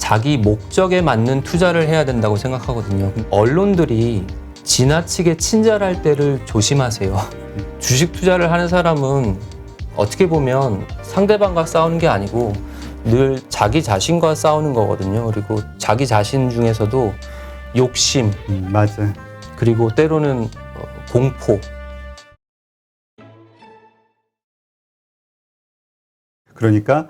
자기 목적에 맞는 투자를 해야 된다고 생각하거든요. 언론들이 지나치게 친절할 때를 조심하세요. 주식 투자를 하는 사람은 어떻게 보면 상대방과 싸우는 게 아니고 늘 자기 자신과 싸우는 거거든요. 그리고 자기 자신 중에서도 욕심, 맞아요. 그리고 때로는 공포. 그러니까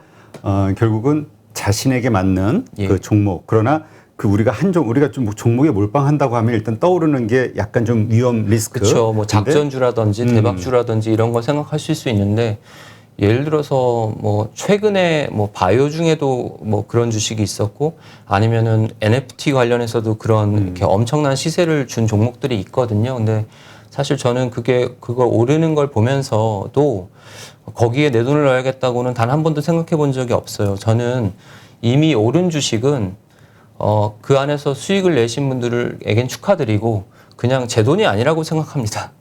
결국은 자신에게 맞는 예. 그 종목. 그러나 그 우리가 우리가 좀 종목에 몰빵한다고 하면 일단 떠오르는 게 약간 좀 위험 리스크. 그렇죠. 뭐 작전주라든지 대박주라든지 이런 거 생각하실 수 있는데 예를 들어서 뭐 최근에 뭐 바이오 중에도 뭐 그런 주식이 있었고 아니면은 NFT 관련해서도 그런 이렇게 엄청난 시세를 준 종목들이 있거든요. 근데 사실 저는 그걸 오르는 걸 보면서도 거기에 내 돈을 넣어야겠다고는 단 한 번도 생각해 본 적이 없어요. 저는 이미 오른 주식은 그 안에서 수익을 내신 분들에겐 축하드리고 그냥 제 돈이 아니라고 생각합니다.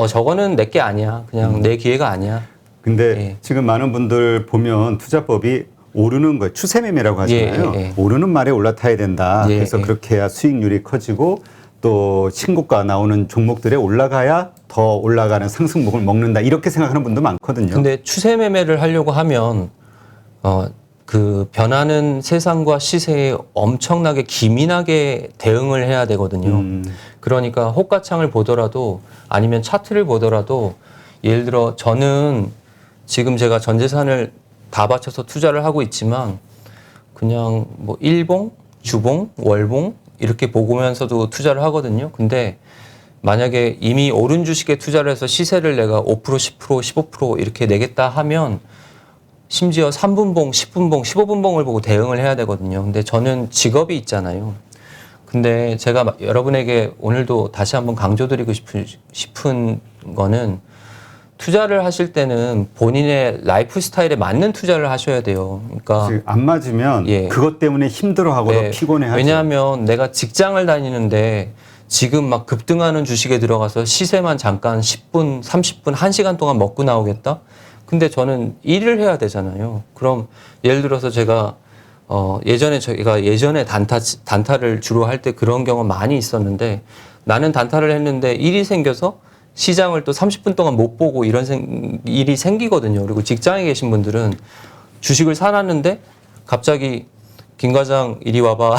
저거는 내 게 아니야. 그냥 내 기회가 아니야. 근데 예. 지금 많은 분들 보면 투자법이 오르는 거예요. 추세매매라고 하잖아요. 예. 오르는 말에 올라타야 된다. 예. 그래서 그렇게 해야 수익률이 커지고 또 신고가 나오는 종목들에 올라가야 더 올라가는 상승목을 먹는다. 이렇게 생각하는 분도 많거든요. 근데 추세 매매를 하려고 하면 그 변하는 세상과 시세에 엄청나게 기민하게 대응을 해야 되거든요. 그러니까 호가창을 보더라도 아니면 차트를 보더라도 예를 들어 저는 지금 제가 전 재산을 다 바쳐서 투자를 하고 있지만 그냥 뭐 일봉, 주봉, 월봉 이렇게 보면서도 투자를 하거든요. 근데 만약에 이미 오른 주식에 투자를 해서 시세를 내가 5%, 10%, 15% 이렇게 내겠다 하면 심지어 3분봉, 10분봉, 15분봉을 보고 대응을 해야 되거든요. 근데 저는 직업이 있잖아요. 근데 제가 여러분에게 오늘도 다시 한번 강조드리고 싶은 거는 투자를 하실 때는 본인의 라이프 스타일에 맞는 투자를 하셔야 돼요. 그러니까 안 맞으면 예. 그것 때문에 힘들어하고 네. 피곤해하죠. 왜냐하면 내가 직장을 다니는데 지금 막 급등하는 주식에 들어가서 시세만 잠깐 10분, 30분, 1시간 동안 먹고 나오겠다? 근데 저는 일을 해야 되잖아요. 그럼 예를 들어서 제가 예전에 단타를 주로 할 때 그런 경우 많이 있었는데 나는 단타를 했는데 일이 생겨서 시장을 또 30분 동안 못 보고 이런 일이 생기거든요. 그리고 직장에 계신 분들은 주식을 사놨는데 갑자기 김 과장 이리 와봐.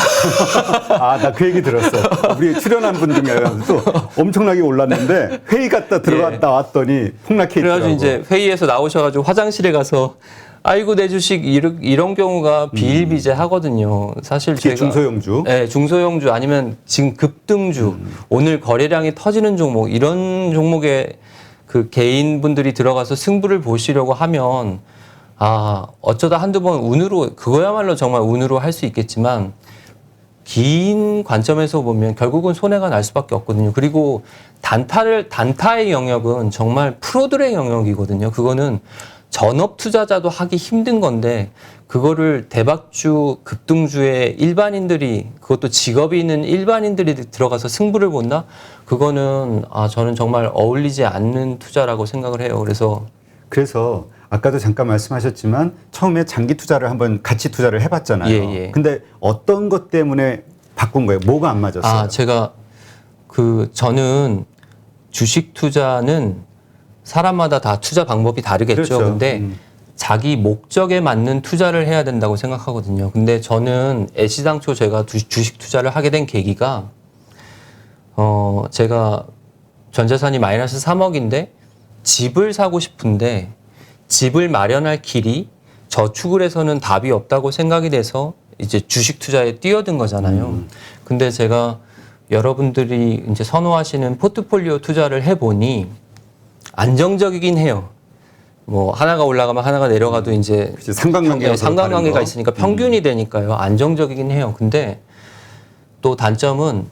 아, 나 그 얘기 들었어. 우리 출연한 분 중에도 엄청나게 올랐는데 회의 갔다 들어갔다 왔더니 폭락해 있더라고. 그래가지고 이제 회의에서 나오셔가지고 화장실에 가서 아이고 내 주식 이런 경우가 비일비재하거든요. 사실 특히 제가 중소형주. 네, 중소형주 아니면 지금 급등주 오늘 거래량이 터지는 종목 이런 종목에 그 개인분들이 들어가서 승부를 보시려고 하면 어쩌다 한두 번 운으로 그거야말로 정말 운으로 할 수 있겠지만 긴 관점에서 보면 결국은 손해가 날 수밖에 없거든요. 그리고 단타의 영역은 정말 프로들의 영역이거든요. 그거는 전업 투자자도 하기 힘든 건데 그거를 대박주, 급등주에 일반인들이 그것도 직업이 있는 일반인들이 들어가서 승부를 본다? 그거는 저는 정말 어울리지 않는 투자라고 생각을 해요. 그래서 아까도 잠깐 말씀하셨지만 처음에 장기 투자를 한번 같이 투자를 해봤잖아요. 예. 근데 어떤 것 때문에 바꾼 거예요? 뭐가 안 맞았어요? 저는 주식 투자는 사람마다 다 투자 방법이 다르겠죠. 그렇죠. 근데 자기 목적에 맞는 투자를 해야 된다고 생각하거든요. 근데 저는 애시당초 제가 주식 투자를 하게 된 계기가 제가 전 재산이 마이너스 3억인데 집을 사고 싶은데 집을 마련할 길이 저축을 해서는 답이 없다고 생각이 돼서 이제 주식 투자에 뛰어든 거잖아요. 근데 제가 여러분들이 이제 선호하시는 포트폴리오 투자를 해보니 안정적이긴 해요. 뭐 하나가 올라가면 하나가 내려가도 이제 상관관계가 있으니까 평균이 되니까요. 안정적이긴 해요. 근데 또 단점은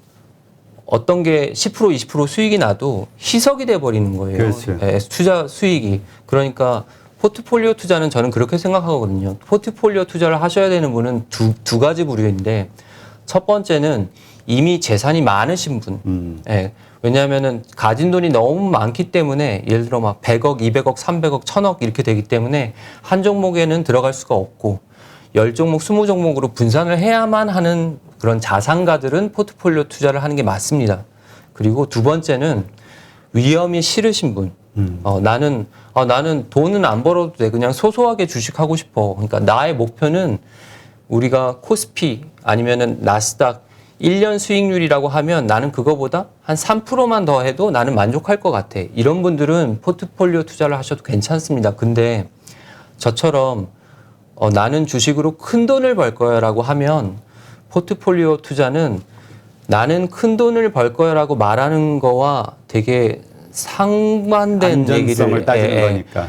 어떤 게 10% 20% 수익이 나도 희석이 돼 버리는 거예요. 그렇죠. 투자 수익이. 그러니까 포트폴리오 투자는 저는 그렇게 생각하거든요. 포트폴리오 투자를 하셔야 되는 분은 두 가지 부류인데 첫 번째는 이미 재산이 많으신 분. 왜냐하면은 가진 돈이 너무 많기 때문에 예를 들어 막 100억, 200억, 300억, 1000억 이렇게 되기 때문에 한 종목에는 들어갈 수가 없고 10종목, 20종목으로 분산을 해야만 하는 그런 자산가들은 포트폴리오 투자를 하는 게 맞습니다. 그리고 두 번째는 위험이 싫으신 분. 나는 돈은 안 벌어도 돼. 그냥 소소하게 주식하고 싶어. 그러니까 나의 목표는 우리가 코스피 아니면은 나스닥 1년 수익률이라고 하면 나는 그거보다 한 3%만 더 해도 나는 만족할 것 같아. 이런 분들은 포트폴리오 투자를 하셔도 괜찮습니다. 근데 저처럼 나는 주식으로 큰 돈을 벌 거야 라고 하면 포트폴리오 투자는 나는 큰 돈을 벌 거야 라고 말하는 거와 되게 상반된 안전성을 얘기를 따지는 거니까.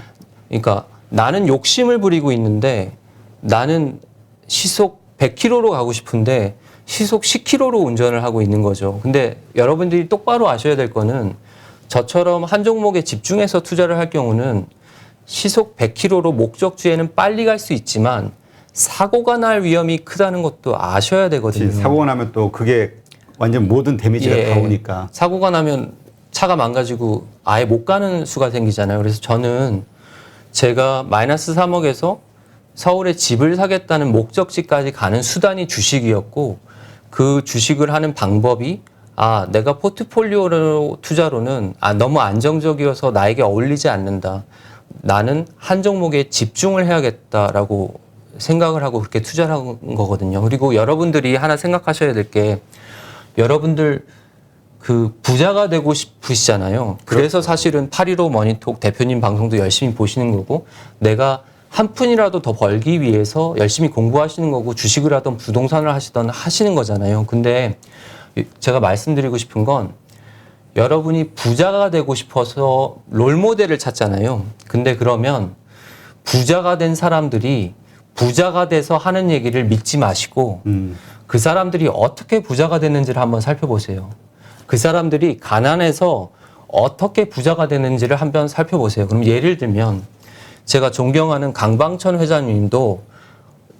그러니까 나는 욕심을 부리고 있는데 나는 시속 100km로 가고 싶은데 시속 10km로 운전을 하고 있는 거죠. 근데 여러분들이 똑바로 아셔야 될 거는 저처럼 한 종목에 집중해서 투자를 할 경우는 시속 100km로 목적지에는 빨리 갈 수 있지만 사고가 날 위험이 크다는 것도 아셔야 되거든요. 사고가 나면 또 그게 완전 모든 데미지가 다 오니까. 사고가 나면 차가 망가지고 아예 못 가는 수가 생기잖아요. 그래서 저는 제가 마이너스 3억에서 서울에 집을 사겠다는 목적지까지 가는 수단이 주식이었고 그 주식을 하는 방법이 내가 포트폴리오 투자로는 너무 안정적이어서 나에게 어울리지 않는다. 나는 한 종목에 집중을 해야겠다라고 생각을 하고 그렇게 투자를 한 거거든요. 그리고 여러분들이 하나 생각하셔야 될 게 여러분들 그 부자가 되고 싶으시잖아요. 그래서 사실은 815 머니톡 대표님 방송도 열심히 보시는 거고 내가 한 푼이라도 더 벌기 위해서 열심히 공부하시는 거고 주식을 하던 부동산을 하시던 하시는 거잖아요. 근데 제가 말씀드리고 싶은 건 여러분이 부자가 되고 싶어서 롤모델을 찾잖아요. 근데 그러면 부자가 된 사람들이 부자가 돼서 하는 얘기를 믿지 마시고 그 사람들이 어떻게 부자가 됐는지를 한번 살펴보세요. 그 사람들이 가난해서 어떻게 부자가 됐는지를 한번 살펴보세요. 그럼 예를 들면 제가 존경하는 강방천 회장님도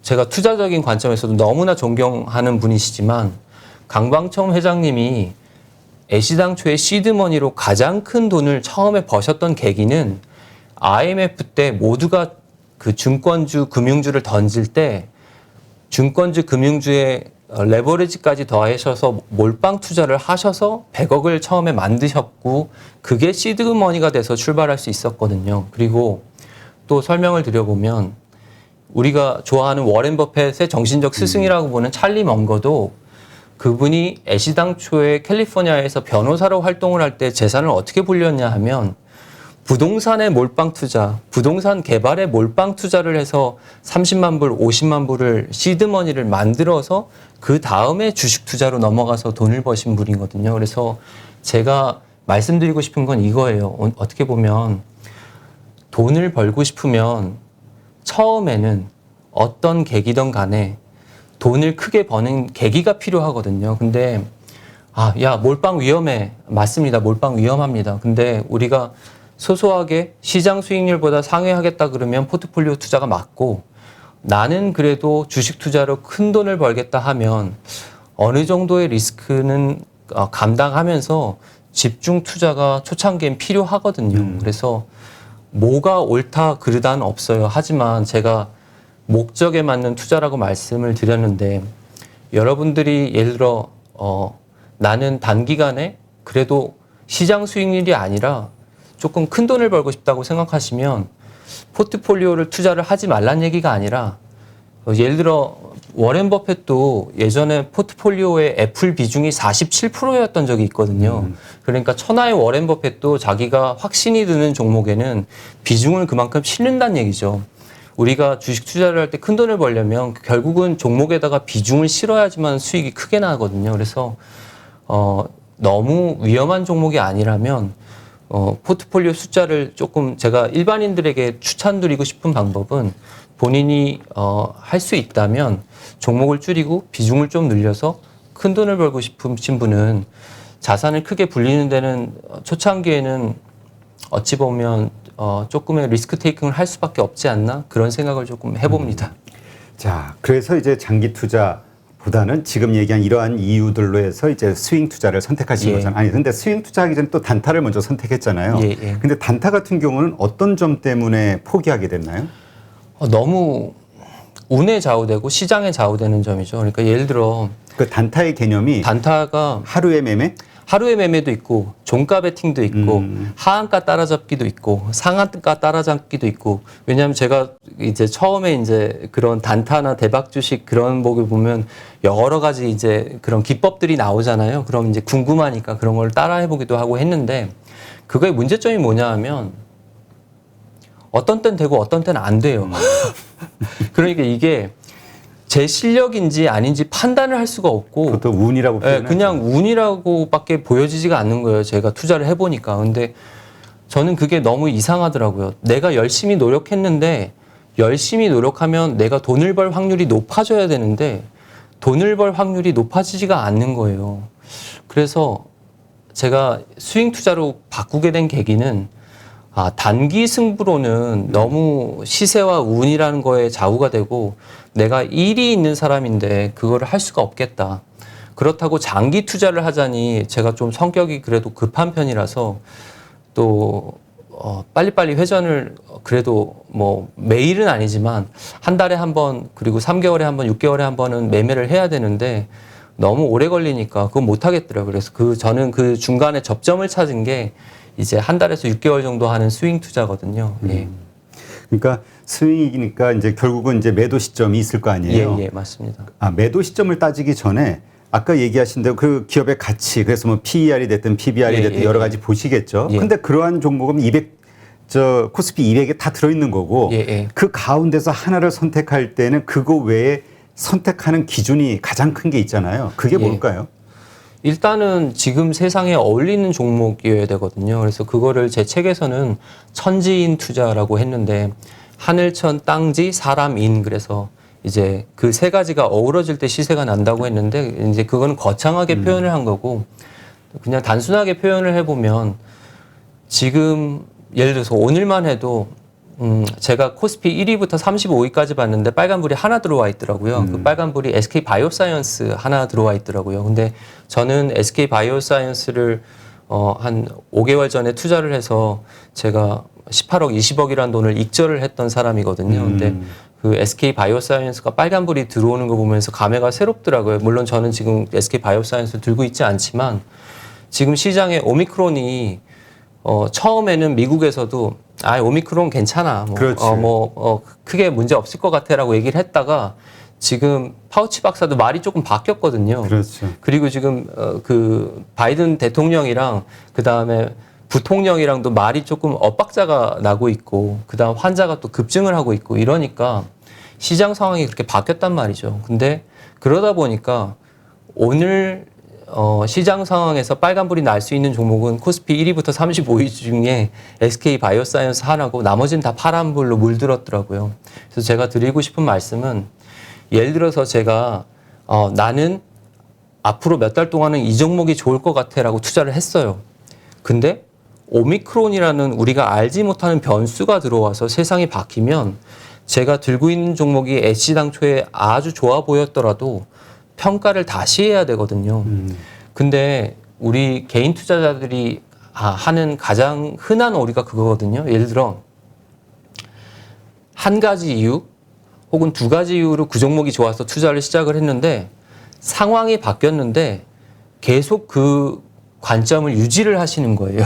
제가 투자적인 관점에서도 너무나 존경하는 분이시지만 강방천 회장님이 애시당초에 시드머니로 가장 큰 돈을 처음에 버셨던 계기는 IMF 때 모두가 그 증권주, 금융주를 던질 때 증권주, 금융주에 레버리지까지 더하셔서 몰빵 투자를 하셔서 100억을 처음에 만드셨고 그게 시드머니가 돼서 출발할 수 있었거든요. 그리고 또 설명을 드려보면 우리가 좋아하는 워렌 버핏의 정신적 스승이라고 보는 찰리 먼거도 그분이 애시당초에 캘리포니아에서 변호사로 활동을 할 때 재산을 어떻게 불렸냐 하면 부동산의 몰빵 투자, 부동산 개발에 몰빵 투자를 해서 30만 불, 50만 불을 시드머니를 만들어서 그 다음에 주식 투자로 넘어가서 돈을 버신 분이거든요. 그래서 제가 말씀드리고 싶은 건 이거예요. 어떻게 보면 돈을 벌고 싶으면 처음에는 어떤 계기든 간에 돈을 크게 버는 계기가 필요하거든요. 근데 야, 몰빵 위험해. 맞습니다. 몰빵 위험합니다. 근데 우리가 소소하게 시장 수익률보다 상회하겠다 그러면 포트폴리오 투자가 맞고 나는 그래도 주식 투자로 큰 돈을 벌겠다 하면 어느 정도의 리스크는 감당하면서 집중 투자가 초창기엔 필요하거든요. 그래서 뭐가 옳다 그르다는 없어요. 하지만 제가 목적에 맞는 투자라고 말씀을 드렸는데 여러분들이 예를 들어 나는 단기간에 그래도 시장 수익률이 아니라 조금 큰 돈을 벌고 싶다고 생각하시면 포트폴리오를 투자를 하지 말란 얘기가 아니라 예를 들어 워렌 버핏도 예전에 포트폴리오의 애플 비중이 47%였던 적이 있거든요. 그러니까 천하의 워렌 버핏도 자기가 확신이 드는 종목에는 비중을 그만큼 실는다는 얘기죠. 우리가 주식 투자를 할 때 큰 돈을 벌려면 결국은 종목에다가 비중을 실어야지만 수익이 크게 나거든요. 그래서 너무 위험한 종목이 아니라면 포트폴리오 숫자를 조금 제가 일반인들에게 추천드리고 싶은 방법은 본인이 할 수 있다면 종목을 줄이고 비중을 좀 늘려서 큰 돈을 벌고 싶으신 분은 자산을 크게 불리는 데는 초창기에는 어찌 보면 조금의 리스크 테이킹을 할 수밖에 없지 않나 그런 생각을 조금 해봅니다. 자, 그래서 이제 장기 투자보다는 지금 얘기한 이러한 이유들로 해서 이제 스윙 투자를 선택하신 거잖아요. 아니, 근데 스윙 투자하기 전에 또 단타를 먼저 선택했잖아요. 근데 단타 같은 경우는 어떤 점 때문에 포기하게 됐나요? 너무 운에 좌우되고 시장에 좌우되는 점이죠. 그러니까 예를 들어 그 단타의 개념이 단타가 하루의 매매? 하루의 매매도 있고 종가 베팅도 있고 하한가 따라잡기도 있고 상한가 따라잡기도 있고. 왜냐하면 제가 이제 처음에 이제 그런 단타나 대박 주식 그런 보기 보면 여러 가지 이제 그런 기법들이 나오잖아요. 그럼 이제 궁금하니까 그런 걸 따라해 보기도 하고 했는데, 그거의 문제점이 뭐냐 하면 어떤 때는 되고 어떤 때는 안 돼요. 그러니까 이게 제 실력인지 아닌지 판단을 할 수가 없고, 그것도 운이라고 표현해요. 그냥 운이라고밖에 보여지지가 않는 거예요. 제가 투자를 해보니까. 근데 저는 그게 너무 이상하더라고요. 내가 열심히 노력했는데, 열심히 노력하면 내가 돈을 벌 확률이 높아져야 되는데 돈을 벌 확률이 높아지지가 않는 거예요. 그래서 제가 스윙 투자로 바꾸게 된 계기는, 단기 승부로는 너무 시세와 운이라는 거에 좌우가 되고 내가 일이 있는 사람인데 그거를 할 수가 없겠다. 그렇다고 장기 투자를 하자니 제가 좀 성격이 그래도 급한 편이라서 또 빨리빨리 회전을 그래도 뭐 매일은 아니지만 한 달에 한 번, 그리고 3개월에 한 번, 6개월에 한 번은 매매를 해야 되는데 너무 오래 걸리니까 그건 못 하겠더라고요. 그래서 저는 그 중간에 접점을 찾은 게 이제 한 달에서 6개월 정도 하는 스윙 투자거든요. 예. 그러니까 스윙이니까 이제 결국은 이제 매도 시점이 있을 거 아니에요. 예, 맞습니다. 매도 시점을 따지기 전에 아까 얘기하신 대로 그 기업의 가치, 그래서 뭐 PER이 됐든 PBR이 됐든 여러 가지 보시겠죠. 근데 그러한 종목은 코스피 200에 다 들어있는 거고, 그 가운데서 하나를 선택할 때는 그거 외에 선택하는 기준이 가장 큰 게 있잖아요. 그게 뭘까요? 일단은 지금 세상에 어울리는 종목이어야 되거든요. 그래서 그거를 제 책에서는 천지인 투자라고 했는데, 하늘천, 땅지, 사람인, 그래서 이제 그 세 가지가 어우러질 때 시세가 난다고 했는데, 이제 그거는 거창하게 표현을 한 거고, 그냥 단순하게 표현을 해보면 지금 예를 들어서 오늘만 해도 제가 코스피 1위부터 35위까지 봤는데 빨간불이 하나 들어와 있더라고요. 그 빨간불이 SK 바이오사이언스 하나 들어와 있더라고요. 근데 저는 SK 바이오사이언스를 한 5개월 전에 투자를 해서 제가 18억, 20억이라는 돈을 익절을 했던 사람이거든요. 근데 그 SK 바이오사이언스가 빨간불이 들어오는 거 보면서 감회가 새롭더라고요. 물론 저는 지금 SK 바이오사이언스를 들고 있지 않지만 지금 시장에 오미크론이 처음에는 미국에서도 오미크론 괜찮아. 크게 문제 없을 것 같아라고 얘기를 했다가 지금 파우치 박사도 말이 조금 바뀌었거든요. 그렇죠. 그리고 지금 그 바이든 대통령이랑 그 다음에 부통령이랑도 말이 조금 엇박자가 나고 있고 그 다음 환자가 또 급증을 하고 있고 이러니까 시장 상황이 그렇게 바뀌었단 말이죠. 근데 그러다 보니까 오늘 시장 상황에서 빨간불이 날 수 있는 종목은 코스피 1위부터 35위 중에 SK 바이오사이언스 하나고 나머지는 다 파란불로 물들었더라고요. 그래서 제가 드리고 싶은 말씀은 예를 들어서 제가 나는 앞으로 몇 달 동안은 이 종목이 좋을 것 같아라고 투자를 했어요. 근데 오미크론이라는 우리가 알지 못하는 변수가 들어와서 세상이 바뀌면 제가 들고 있는 종목이 애시당초에 아주 좋아 보였더라도 평가를 다시 해야 되거든요. 근데 우리 개인 투자자들이 하는 가장 흔한 오류가 그거거든요. 예를 들어 한 가지 이유 혹은 두 가지 이유로 그 종목이 좋아서 투자를 시작을 했는데 상황이 바뀌었는데 계속 그 관점을 유지를 하시는 거예요.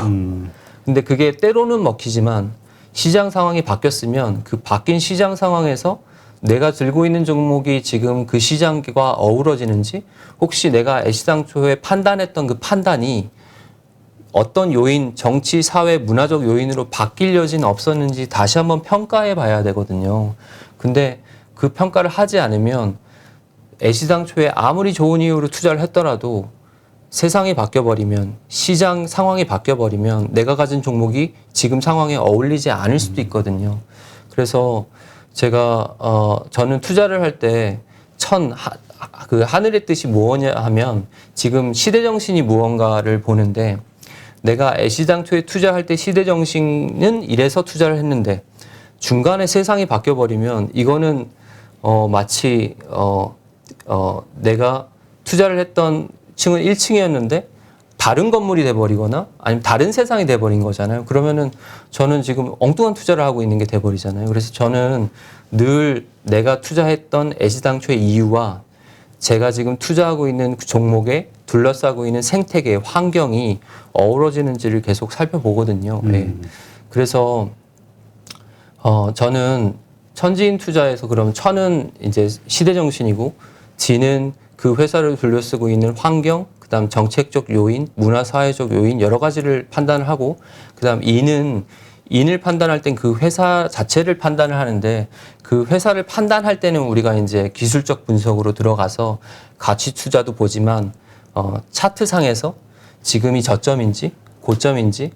근데 그게 때로는 먹히지만 시장 상황이 바뀌었으면 그 바뀐 시장 상황에서 내가 들고 있는 종목이 지금 그 시장과 어우러지는지, 혹시 내가 애시당초에 판단했던 그 판단이 어떤 요인, 정치, 사회, 문화적 요인으로 바뀔 여지는 없었는지 다시 한번 평가해 봐야 되거든요. 근데 그 평가를 하지 않으면 애시당초에 아무리 좋은 이유로 투자를 했더라도 세상이 바뀌어버리면, 시장 상황이 바뀌어버리면 내가 가진 종목이 지금 상황에 어울리지 않을 수도 있거든요. 그래서 제가 저는 투자를 할 때 그 하늘의 뜻이 무엇이냐 하면 지금 시대 정신이 무언가를 보는데, 내가 애시당초에 투자할 때 시대 정신은 이래서 투자를 했는데 중간에 세상이 바뀌어 버리면 이거는 마치 내가 투자를 했던 층은 1층이었는데 다른 건물이 돼버리거나 아니면 다른 세상이 돼버린 거잖아요. 그러면은 저는 지금 엉뚱한 투자를 하고 있는 게 돼버리잖아요. 그래서 저는 늘 내가 투자했던 애시당초의 이유와 제가 지금 투자하고 있는 그 종목에 둘러싸고 있는 생태계, 환경이 어우러지는지를 계속 살펴보거든요. 네. 그래서 저는 천지인 투자에서 그러면 천은 이제 시대정신이고 지는 그 회사를 둘러쓰고 있는 환경, 그다음 정책적 요인, 문화사회적 요인 여러 가지를 판단을 하고 그다음 인을 판단할 땐 그 회사 자체를 판단을 하는데 그 회사를 판단할 때는 우리가 이제 기술적 분석으로 들어가서 가치 투자도 보지만 차트상에서 지금이 저점인지 고점인지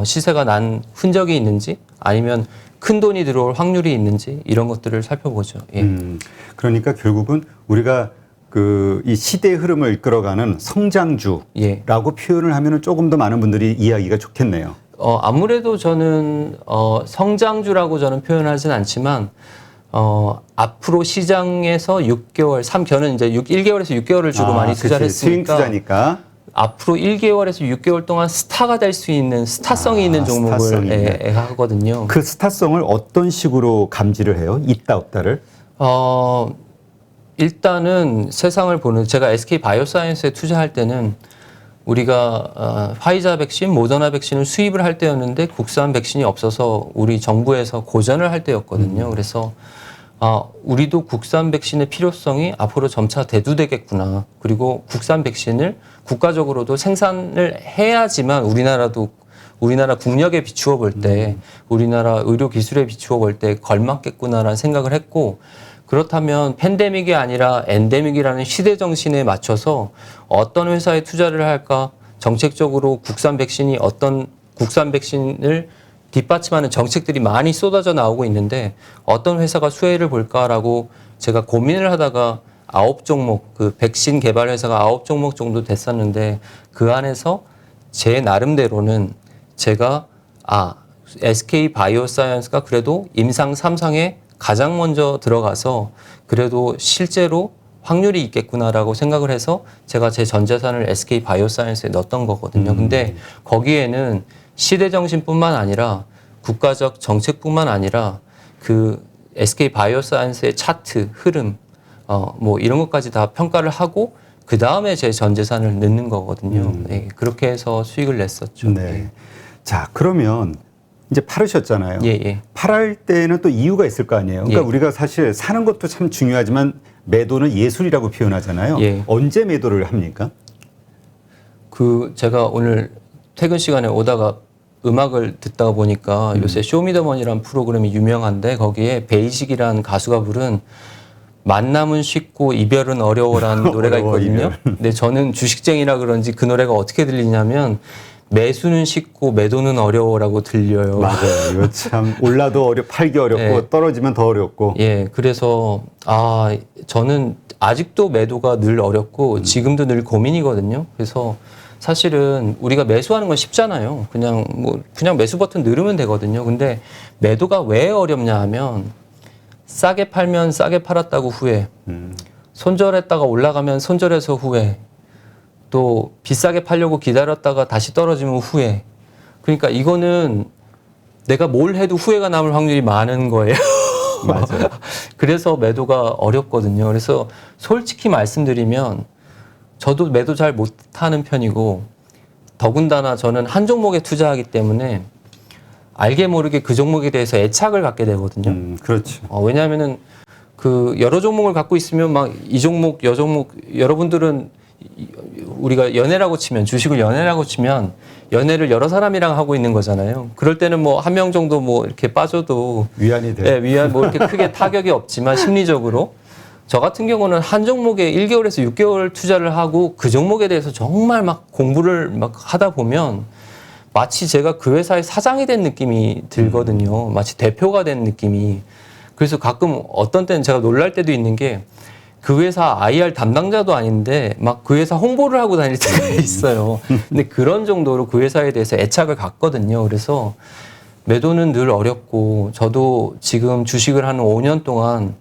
시세가 난 흔적이 있는지 아니면 큰 돈이 들어올 확률이 있는지 이런 것들을 살펴보죠. 예. 그러니까 결국은 우리가 이 시대의 흐름을 이끌어가는 성장주라고 예. 표현을 하면은 조금 더 많은 분들이 이해하기가 좋겠네요. 아무래도 저는 성장주라고 저는 표현하진 않지만 앞으로 시장에서 6개월, 저는 이제 1개월에서 6개월을 주로 많이 투자를 했으니까 스윙 투자니까 앞으로 1개월에서 6개월 동안 스타가 될 수 있는 스타성이 있는 종목을 하거든요. 그 스타성을 어떤 식으로 감지를 해요? 있다 없다를? 일단은 세상을 보는 제가 SK 바이오사이언스에 투자할 때는 우리가 화이자 백신, 모더나 백신을 수입을 할 때였는데 국산 백신이 없어서 우리 정부에서 고전을 할 때였거든요. 그래서 우리도 국산 백신의 필요성이 앞으로 점차 대두되겠구나. 그리고 국산 백신을 국가적으로도 생산을 해야지만 우리나라 국력에 비추어 볼 때, 우리나라 의료 기술에 비추어 볼 때 걸맞겠구나라는 생각을 했고, 그렇다면 팬데믹이 아니라 엔데믹이라는 시대 정신에 맞춰서 어떤 회사에 투자를 할까? 정책적으로 국산 백신을 뒷받침하는 정책들이 많이 쏟아져 나오고 있는데 어떤 회사가 수혜를 볼까라고 제가 고민을 하다가 9종목, 그 백신 개발 회사가 9종목 정도 됐었는데 그 안에서 제 나름대로는 제가 SK 바이오사이언스가 그래도 임상 3상에 가장 먼저 들어가서 그래도 실제로 확률이 있겠구나라고 생각을 해서 제가 제 전 재산을 SK 바이오사이언스에 넣었던 거거든요. 근데 거기에는 시대 정신뿐만 아니라 국가적 정책뿐만 아니라 그 SK 바이오사이언스의 차트, 흐름, 뭐 이런 것까지 다 평가를 하고 그 다음에 제 전 재산을 넣는 거거든요. 네, 그렇게 해서 수익을 냈었죠. 네. 네. 자, 그러면 이제 팔으셨잖아요. 예. 팔을 때는 또 이유가 있을 거 아니에요. 그러니까 우리가 사실 사는 것도 참 중요하지만 매도는 예술이라고 표현하잖아요. 예. 언제 매도를 합니까? 제가 오늘 퇴근 시간에 오다가 음악을 듣다가 보니까 요새 쇼미더머니라는 프로그램이 유명한데 거기에 베이직이라는 가수가 부른 만남은 쉽고 이별은 어려워라는 노래가 있거든요. 근데 저는 주식쟁이라 그런지 그 노래가 어떻게 들리냐면 매수는 쉽고 매도는 어려워라고 들려요. 맞아요. 이거 참 올라도 팔기 어렵고 예. 떨어지면 더 어렵고. 예, 그래서 저는 아직도 매도가 늘 어렵고 지금도 늘 고민이거든요. 그래서 사실은 우리가 매수하는 건 쉽잖아요. 그냥 매수 버튼 누르면 되거든요. 근데 매도가 왜 어렵냐 하면 싸게 팔면 싸게 팔았다고 후회, 손절했다가 올라가면 손절해서 후회, 또 비싸게 팔려고 기다렸다가 다시 떨어지면 후회. 그러니까 이거는 내가 뭘 해도 후회가 남을 확률이 많은 거예요. 맞아요. 그래서 매도가 어렵거든요. 그래서 솔직히 말씀드리면 저도 매도 잘 못하는 편이고 더군다나 저는 한 종목에 투자하기 때문에 알게 모르게 그 종목에 대해서 애착을 갖게 되거든요. 그렇죠. 왜냐하면은 여러 종목을 갖고 있으면 막 이 종목, 여 종목 여러분들은 우리가 연애라고 치면 주식을 연애라고 치면 연애를 여러 사람이랑 하고 있는 거잖아요. 그럴 때는 한 명 정도 이렇게 빠져도 위안이 돼. 네, 이렇게 크게 타격이 없지만 심리적으로 저 같은 경우는 한 종목에 1개월에서 6개월 투자를 하고 그 종목에 대해서 정말 막 공부를 하다 보면 마치 제가 그 회사의 사장이 된 느낌이 들거든요. 마치 대표가 된 느낌이. 그래서 가끔 어떤 때는 제가 놀랄 때도 있는 게 그 회사 IR 담당자도 아닌데 막 그 회사 홍보를 하고 다닐 때가 있어요. 근데 그런 정도로 그 회사에 대해서 애착을 갖거든요. 그래서 매도는 늘 어렵고 저도 지금 주식을 한 5년 동안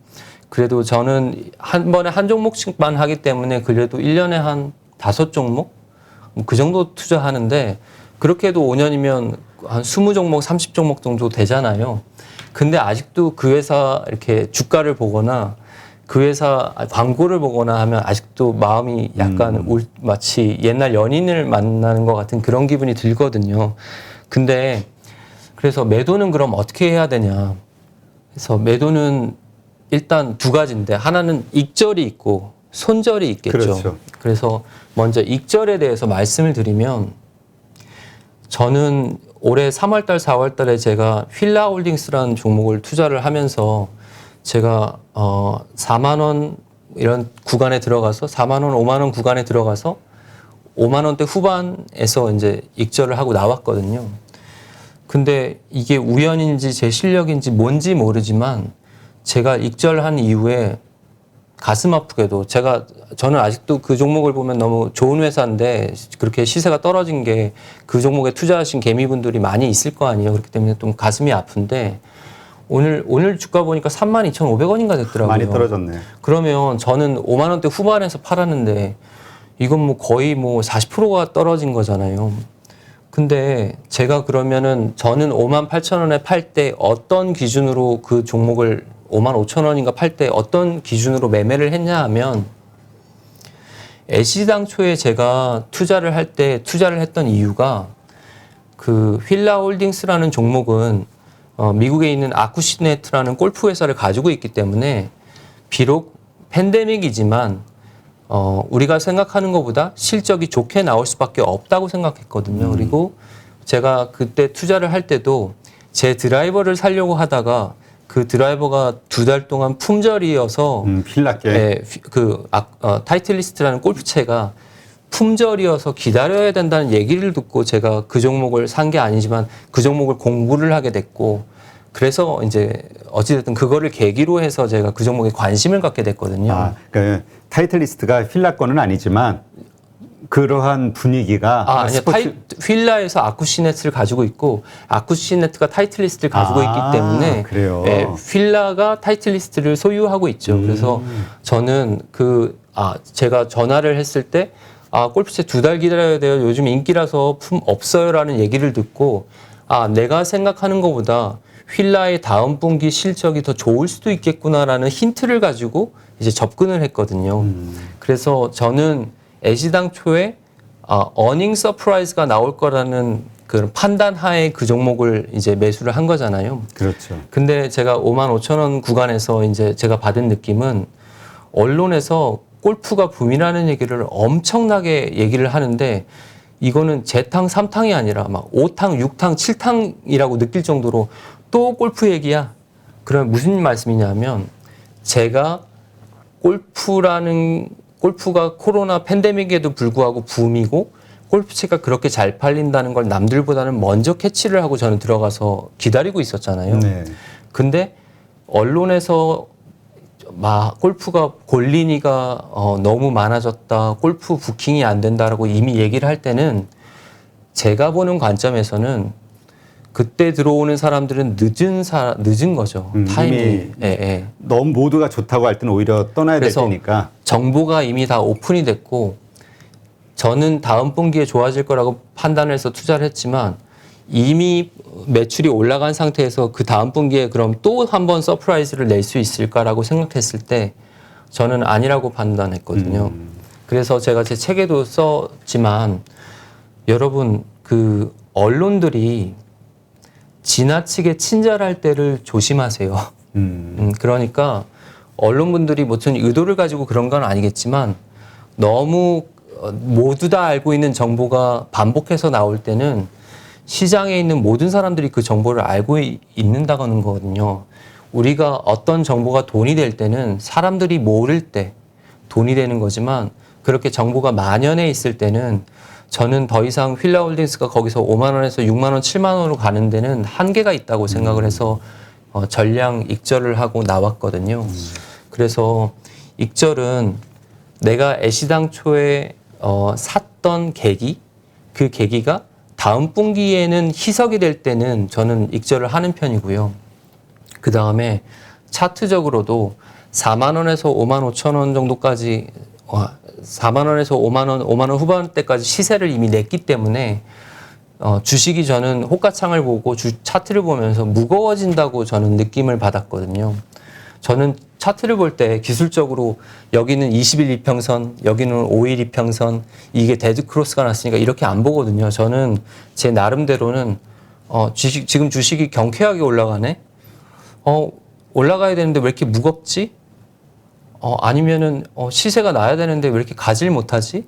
그래도 저는 한 번에 한 종목씩만 하기 때문에 그래도 1년에 한 5종목? 그 정도 투자하는데 그렇게 해도 5년이면 한 20종목, 30종목 정도 되잖아요. 근데 아직도 그 회사 이렇게 주가를 보거나 그 회사 광고를 보거나 하면 아직도 마음이 약간 마치 옛날 연인을 만나는 것 같은 그런 기분이 들거든요. 근데 그래서 매도는 그럼 어떻게 해야 되냐. 그래서 매도는 일단 두 가지인데 하나는 익절이 있고 손절이 있겠죠. 그렇죠. 그래서 먼저 익절에 대해서 말씀을 드리면 저는 올해 3월달, 4월달에 제가 휠라홀딩스라는 종목을 투자를 하면서 제가 4만 원 이런 구간에 들어가서 4만 원, 5만 원 구간에 들어가서 5만 원대 후반에서 이제 익절을 하고 나왔거든요. 근데 이게 우연인지 제 실력인지 뭔지 모르지만 제가 익절한 이후에 가슴 아프게도 저는 아직도 그 종목을 보면 너무 좋은 회사인데 그렇게 시세가 떨어진 게 그 종목에 투자하신 개미분들이 많이 있을 거 아니에요. 그렇기 때문에 좀 가슴이 아픈데 오늘 주가 보니까 32,500원인가 됐더라고요. 많이 떨어졌네. 그러면 저는 5만 원대 후반에서 팔았는데 이건 뭐 거의 뭐 40%가 떨어진 거잖아요. 근데 제가 그러면은 저는 5만 8천 원에 팔 때 어떤 기준으로 그 종목을 5만 5천 원인가 팔 때 어떤 기준으로 매매를 했냐 하면 애시당초에 제가 투자를 했던 이유가 그 휠라홀딩스라는 종목은 미국에 있는 아쿠시네트라는 골프 회사를 가지고 있기 때문에 비록 팬데믹이지만 우리가 생각하는 것보다 실적이 좋게 나올 수밖에 없다고 생각했거든요. 그리고 제가 그때 투자를 할 때도 제 드라이버를 사려고 하다가 그 드라이버가 2달 동안 품절이어서 휠라께 타이틀리스트라는 골프채가 품절이어서 기다려야 된다는 얘기를 듣고 제가 그 종목을 산 게 아니지만 그 종목을 공부를 하게 됐고 그래서 이제 어찌됐든 그거를 계기로 해서 제가 그 종목에 관심을 갖게 됐거든요. 그러니까 타이틀리스트가 휠라 거는 아니지만 그러한 분위기가 아니요. 휠라에서 아쿠시네트를 가지고 있고 아쿠시네트가 타이틀리스트를 가지고 있기 때문에 그래요. 예, 휠라가 타이틀리스트를 소유하고 있죠. 그래서 저는 제가 전화를 했을 때 골프채 2달 기다려야 돼요. 요즘 인기라서 없어요라는 얘기를 듣고 내가 생각하는 것보다 휠라의 다음 분기 실적이 더 좋을 수도 있겠구나라는 힌트를 가지고 이제 접근을 했거든요. 그래서 저는 애시당초에 어닝 서프라이즈가 나올 거라는 그 판단 하에 그 종목을 이제 매수를 한 거잖아요. 그렇죠. 근데 제가 5만 5천 원 구간에서 이제 제가 받은 느낌은 언론에서 골프가 붐이라는 얘기를 엄청나게 얘기를 하는데 이거는 재탕, 3탕이 아니라 막 5탕, 6탕, 7탕이라고 느낄 정도로 또 골프 얘기야. 그럼 무슨 말씀이냐면 제가 골프가 코로나 팬데믹에도 불구하고 붐이고 골프채가 그렇게 잘 팔린다는 걸 남들보다는 먼저 캐치를 하고 저는 들어가서 기다리고 있었잖아요. 네. 근데 언론에서 골프가 골린이가 너무 많아졌다. 골프 부킹이 안 된다라고 이미 얘기를 할 때는 제가 보는 관점에서는 그때 들어오는 사람들은 늦은 거죠. 타이밍이. 예. 너무 모두가 좋다고 할 때는 오히려 떠나야 될 테니까. 정보가 이미 다 오픈이 됐고 저는 다음 분기에 좋아질 거라고 판단을 해서 투자를 했지만 이미 매출이 올라간 상태에서 그 다음 분기에 그럼 또 한 번 서프라이즈를 낼 수 있을까라고 생각했을 때 저는 아니라고 판단했거든요. 그래서 제가 제 책에도 썼지만 여러분 그 언론들이 지나치게 친절할 때를 조심하세요. 그러니까 언론분들이 무슨 의도를 가지고 그런 건 아니겠지만 너무 모두 다 알고 있는 정보가 반복해서 나올 때는 시장에 있는 모든 사람들이 그 정보를 알고 있는다는 거거든요. 우리가 어떤 정보가 돈이 될 때는 사람들이 모를 때 돈이 되는 거지만 그렇게 정보가 만연해 있을 때는 저는 더 이상 휠라홀딩스가 거기서 5만 원에서 6만 원, 7만 원으로 가는 데는 한계가 있다고 생각을 해서 전량 익절을 하고 나왔거든요. 그래서 익절은 내가 애시당초에 샀던 계기, 그 계기가 다음 분기에는 희석이 될 때는 저는 익절을 하는 편이고요. 그 다음에 차트적으로도 4만 원에서 5만 5천 원 정도까지 4만 원에서 5만 원 후반대까지 시세를 이미 냈기 때문에 주식이 저는 호가창을 보고 차트를 보면서 무거워진다고 저는 느낌을 받았거든요. 저는 차트를 볼 때 기술적으로 여기는 20일 이평선, 여기는 5일 이평선, 이게 데드 크로스가 났으니까 이렇게 안 보거든요. 저는 제 나름대로는 지금 주식이 경쾌하게 올라가네? 올라가야 되는데 왜 이렇게 무겁지? 아니면은 시세가 나야 되는데 왜 이렇게 가질 못하지?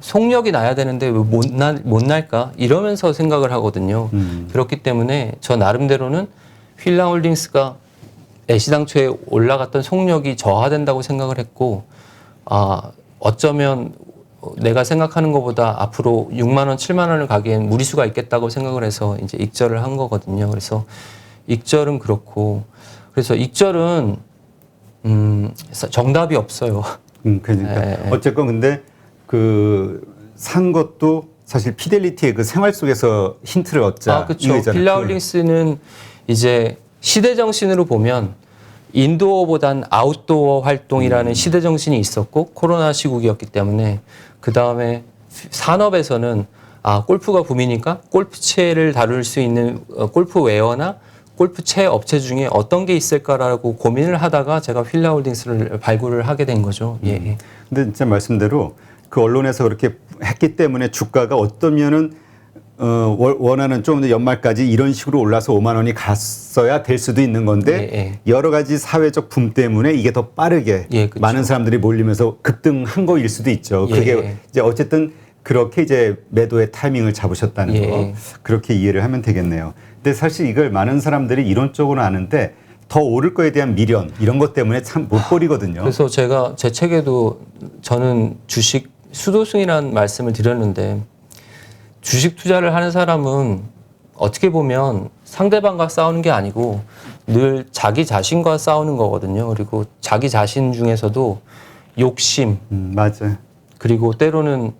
속력이 나야 되는데 왜 못 날까? 이러면서 생각을 하거든요. 그렇기 때문에 저 나름대로는 휠라홀딩스가 애시당초에 올라갔던 속력이 저하된다고 생각을 했고, 어쩌면 내가 생각하는 것보다 앞으로 6만 원, 7만 원을 가기엔 무리수가 있겠다고 생각을 해서 이제 익절을 한 거거든요. 그래서 익절은 그렇고, 그래서 익절은 정답이 없어요. 그러니까 어쨌건 근데 산 것도 사실 피델리티의 그 생활 속에서 힌트를 얻자. 그렇죠. 휠라홀딩스는 이제 시대 정신으로 보면 인도어보단 아웃도어 활동이라는 시대 정신이 있었고 코로나 시국이었기 때문에 그 다음에 산업에서는 골프가 붐이니까 골프채를 다룰 수 있는 골프웨어나 골프채 업체 중에 어떤 게 있을까라고 고민을 하다가 제가 휠라홀딩스를 발굴을 하게 된 거죠. 예. 근데 진짜 말씀대로 그 언론에서 그렇게 했기 때문에 주가가 어떠면은 원하는 좀 더 연말까지 이런 식으로 올라서 5만 원이 갔어야 될 수도 있는 건데 여러 가지 사회적 붐 때문에 이게 더 빠르게 그렇죠. 많은 사람들이 몰리면서 급등한 거일 수도 있죠. 그게 이제 어쨌든 그렇게 이제 매도의 타이밍을 잡으셨다는 거 그렇게 이해를 하면 되겠네요. 근데 사실 이걸 많은 사람들이 이론적으로 아는데 더 오를 거에 대한 미련 이런 것 때문에 참 못 버리거든요. 그래서 제가 제 책에도 저는 주식 수도승이라는 말씀을 드렸는데 주식 투자를 하는 사람은 어떻게 보면 상대방과 싸우는 게 아니고 늘 자기 자신과 싸우는 거거든요. 그리고 자기 자신 중에서도 욕심, 맞아요. 그리고 때로는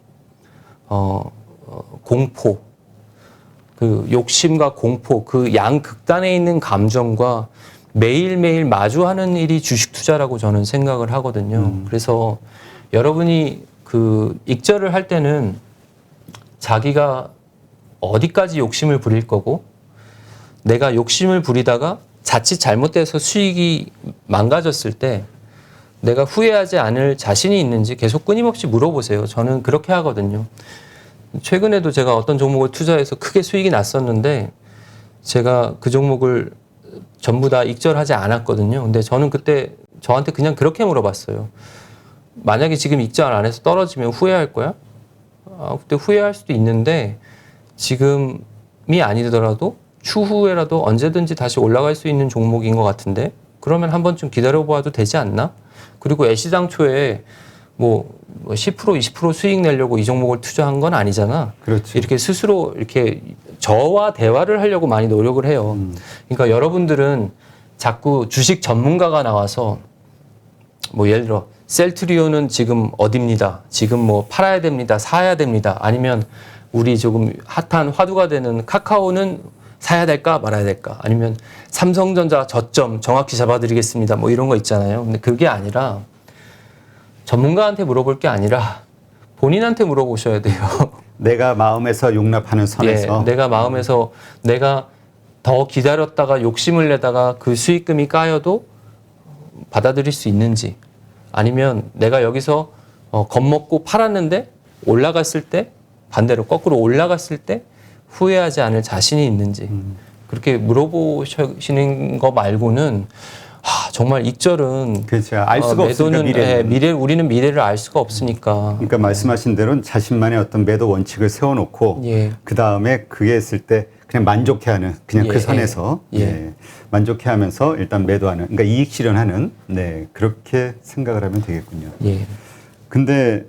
공포, 그 욕심과 공포, 그 양극단에 있는 감정과 매일매일 마주하는 일이 주식 투자라고 저는 생각을 하거든요. 그래서 여러분이 그 익절을 할 때는 자기가 어디까지 욕심을 부릴 거고 내가 욕심을 부리다가 자칫 잘못돼서 수익이 망가졌을 때 내가 후회하지 않을 자신이 있는지 계속 끊임없이 물어보세요. 저는 그렇게 하거든요. 최근에도 제가 어떤 종목을 투자해서 크게 수익이 났었는데 제가 그 종목을 전부 다 익절하지 않았거든요. 근데 저는 그때 저한테 그냥 그렇게 물어봤어요. 만약에 지금 익절 안 해서 떨어지면 후회할 거야? 그때 후회할 수도 있는데 지금이 아니더라도 추후에라도 언제든지 다시 올라갈 수 있는 종목인 것 같은데 그러면 한 번쯤 기다려봐도 되지 않나? 그리고 애시당초에 뭐 10% 20% 수익 내려고 이 종목을 투자한 건 아니잖아. 그렇죠. 이렇게 스스로 이렇게 저와 대화를 하려고 많이 노력을 해요. 그러니까 여러분들은 자꾸 주식 전문가가 나와서 뭐 예를 들어 셀트리온은 지금 어딥니다. 지금 뭐 팔아야 됩니다. 사야 됩니다. 아니면 우리 조금 핫한 화두가 되는 카카오는 사야 될까 말아야 될까? 아니면 삼성전자 저점 정확히 잡아드리겠습니다. 뭐 이런 거 있잖아요. 근데 그게 아니라 전문가한테 물어볼 게 아니라 본인한테 물어보셔야 돼요. 내가 마음에서 용납하는 선에서. 내가 마음에서 내가 더 기다렸다가 욕심을 내다가 그 수익금이 까여도 받아들일 수 있는지 아니면 내가 여기서 겁먹고 팔았는데 올라갔을 때 반대로 거꾸로 올라갔을 때 후회하지 않을 자신이 있는지 그렇게 물어보시는 거 말고는 정말 익절은 그렇죠. 알 수가 없으니까 우리는 미래를 알 수가 없으니까. 그러니까 말씀하신 대로는 자신만의 어떤 매도 원칙을 세워놓고 그 다음에 그게 했을 때 그냥 만족해하는 그냥 그 선에서 만족해하면서 일단 매도하는 그러니까 이익 실현하는 그렇게 생각을 하면 되겠군요. 근데